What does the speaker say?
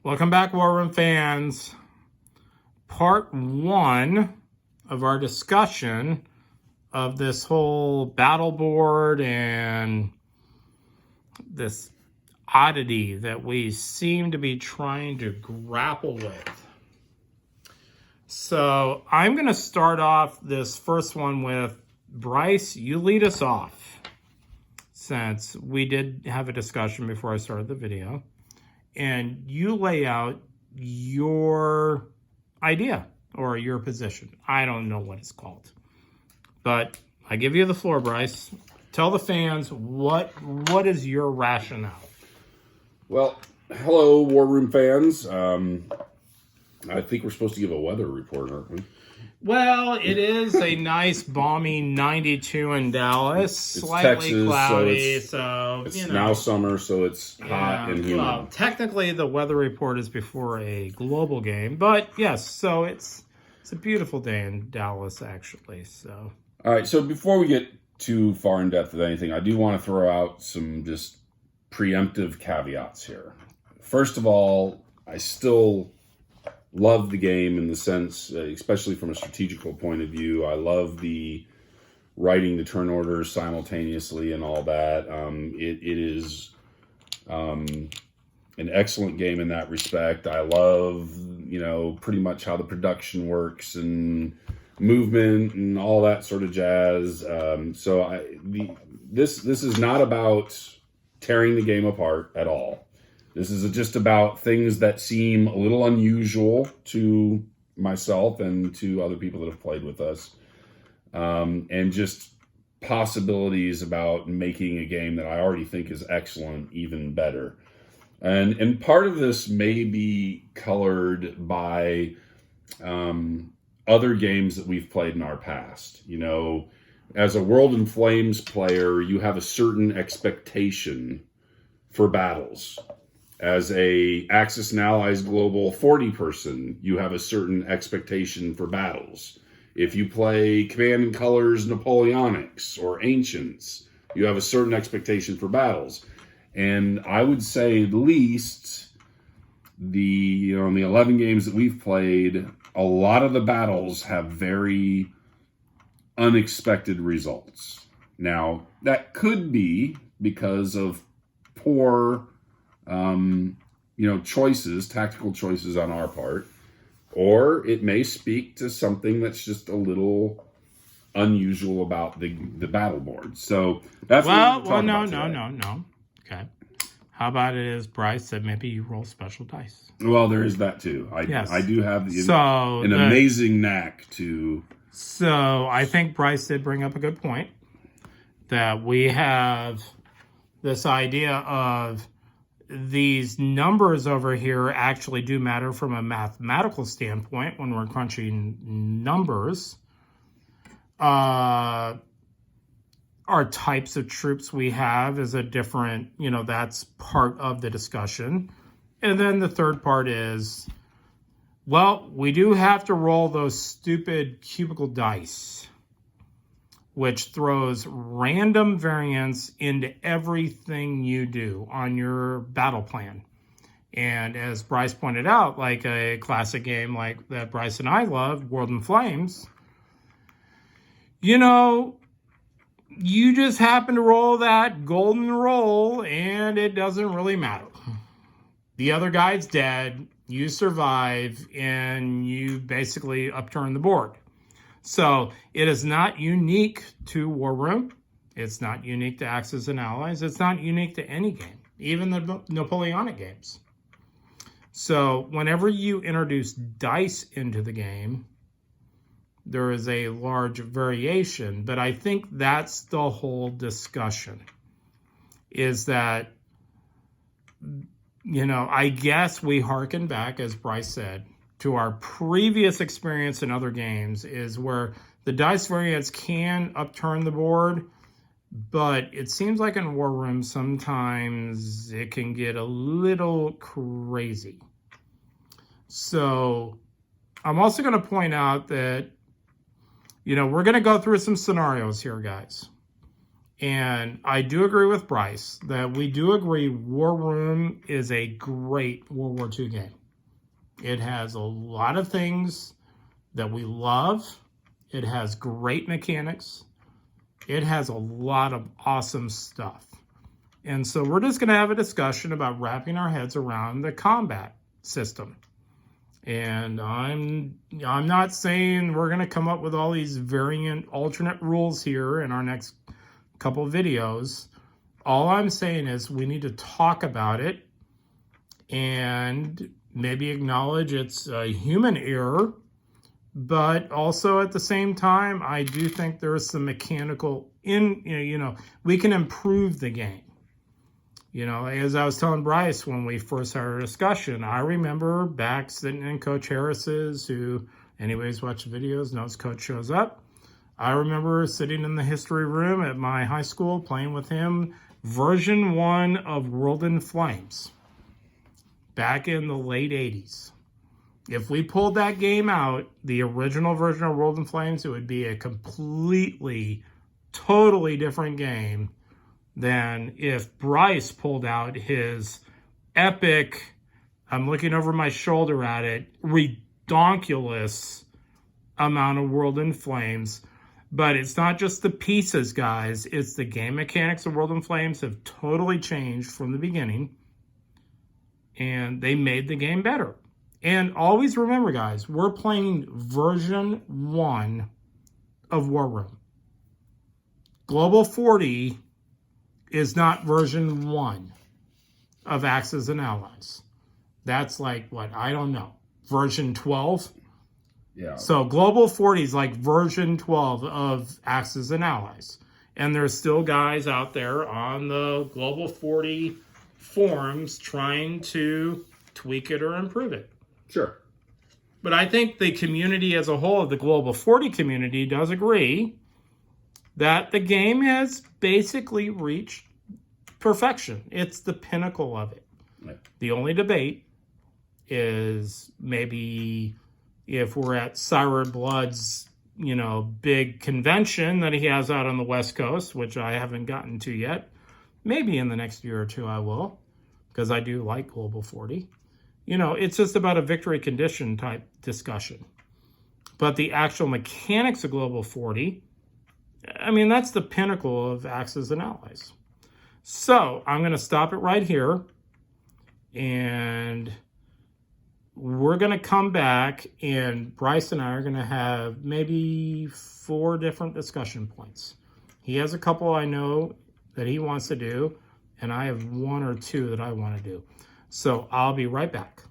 Welcome back, War Room fans. Part 1 of our discussion of this whole battle board and this oddity that we seem to be trying to grapple with. So I'm going to start off this first one with Bryce. You lead us off, since we did have a discussion before I started the video. And you lay out your idea or your position. I don't know what it's called. But I give you the floor, Bryce. Tell the fans what is your rationale? Well, hello, War Room fans. I think we're supposed to give a weather report, aren't we? Well, it is a nice balmy 92 in Dallas. It's Slightly Texas, cloudy, so it's now summer, so it's hot and humid. Well, technically, the weather report is before a global game, but yes, so it's a beautiful day in Dallas, actually. So, all right. So before we get too far in depth with anything, I do want to throw out some just preemptive caveats here. First of all, I still love the game in the sense, especially from a strategical point of view. I love the writing the turn orders simultaneously and all that. It is an excellent game in that respect. I love, pretty much how the production works and movement and all that sort of jazz. This is not about tearing the game apart at all. This is just about things that seem a little unusual to myself and to other people that have played with us. And just possibilities about making a game that I already think is excellent even better. And part of this may be colored by other games that we've played in our past. As a World in Flames player, you have a certain expectation for battles. As a Axis and Allies Global 40 person, you have a certain expectation for battles. If you play Command and Colors Napoleonics or Ancients, you have a certain expectation for battles. And I would say at least in the 11 games that we've played, a lot of the battles have very unexpected results. Now, that could be because of poor tactical choices on our part, or it may speak to something that's just a little unusual about the battle board. So that's no. Okay. How about it is, Bryce, that maybe you roll special dice? Well, there is that too. I do have an amazing knack to. So I think Bryce did bring up a good point, that we have this idea of these numbers over here actually do matter from a mathematical standpoint when we're crunching numbers. Our types of troops we have is a different, that's part of the discussion. And then the third part is, well, we do have to roll those stupid cubicle dice, which throws random variance into everything you do on your battle plan. And as Bryce pointed out, like a classic game like that Bryce and I loved, World in Flames, you just happen to roll that golden roll and it doesn't really matter. The other guy's dead, you survive, and you basically upturn the board. So it is not unique to War Room. It's not unique to Axis and Allies. It's not unique to any game, even the Napoleonic games. So whenever you introduce dice into the game, there is a large variation. But I think that's the whole discussion, is that, I guess we hearken back, as Bryce said, to our previous experience in other games, is where the dice variance can upturn the board, but it seems like in War Room sometimes it can get a little crazy. So I'm also going to point out that, we're going to go through some scenarios here, guys. And I do agree with Bryce that we do agree War Room is a great World War II game. It has a lot of things that we love. It has great mechanics. It has a lot of awesome stuff. And so we're just going to have a discussion about wrapping our heads around the combat system. And I'm not saying we're going to come up with all these variant alternate rules here in our next couple of videos. All I'm saying is we need to talk about it and maybe acknowledge it's a human error, but also at the same time, I do think there is some mechanical we can improve the game. As I was telling Bryce when we first had our discussion, I remember back sitting in Coach Harris's, who anyways watch the videos, knows Coach shows up. I remember sitting in the history room at my high school playing with him version 1 of World in Flames back in the late 80s. If we pulled that game out, the original version of World in Flames, it would be a completely, totally different game than if Bryce pulled out his epic, I'm looking over my shoulder at it, redonkulous amount of World in Flames. But it's not just the pieces, guys. It's the game mechanics of World in Flames have totally changed from the beginning. And they made the game better. And always remember, guys, we're playing version 1 of War Room. Global 40 is not version 1 of Axis and Allies. That's like, what, I don't know, version 12? Yeah. So Global 40 is like version 12 of Axis and Allies. And there's still guys out there on the Global 40 forums trying to tweak it or improve it. Sure. But I think the community as a whole, the Global 40 community, does agree that the game has basically reached perfection. It's the pinnacle of it. Right. The only debate is maybe if we're at Sired Blood's, big convention that he has out on the West Coast, which I haven't gotten to yet. Maybe in the next year or two I will, because I do like Global 40. It's just about a victory condition type discussion. But the actual mechanics of Global 40, that's the pinnacle of Axis and Allies. So I'm going to stop it right here. And we're going to come back, and Bryce and I are going to have maybe 4 different discussion points. He has a couple I know that he wants to do, and I have 1 or 2 that I want to do. So I'll be right back.